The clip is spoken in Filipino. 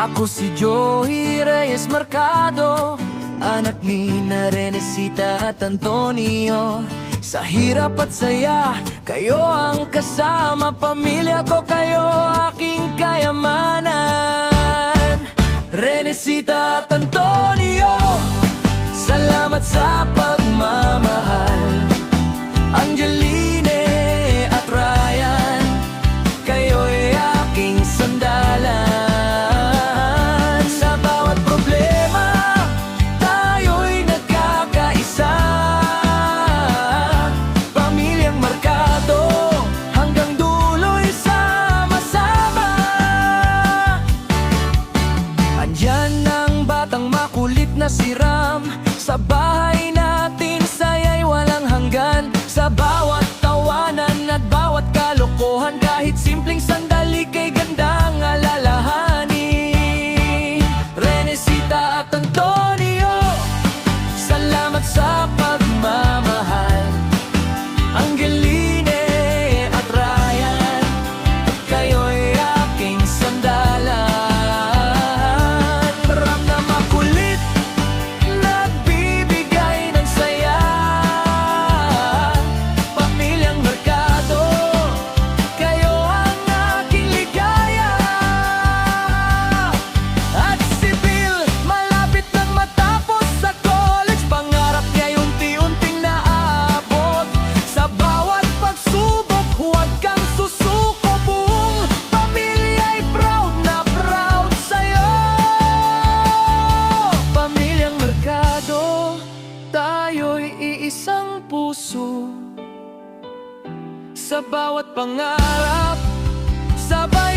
Ako si Joey Reyes Mercado, anak ni Renesita at Antonio. Sa hirap at saya, kayo ang kasama. Pamilya ko kayo, aking kayamanan. Renesita at Antonio, salamat sa pagmamahal. Angeline at Ryan, kayo'y aking sandalan. Sa bawat problema, tayo'y nagkakaisa. Pamilyang Mercado, hanggang dulo'y sama-sama. Andyan ang batang makulit na si Ram, sa bahay natin saya'y walang hanggan. Sa bawat tawanan at bawat kalokohan, kahit simpleng sandali kay gandang alalahanin. Renesita at Antonio, salamat sa pagmamahal. Angeline at Ryan, kayo'y aking sandalan. Ram na makulit, nagbibigay ng saya. Pamilyang Mercado, kayo ang aking ligaya. At si Bill, malapit nang matapos sa college, pangarap niya'y unti-unting naabot. Sa bawat pagsubok, huwag kang susuko. Buong pamilya'y proud na proud sa'yo. Pamilyang Mercado, tayo'y iisang puso. Sa bawat pangarap, sabay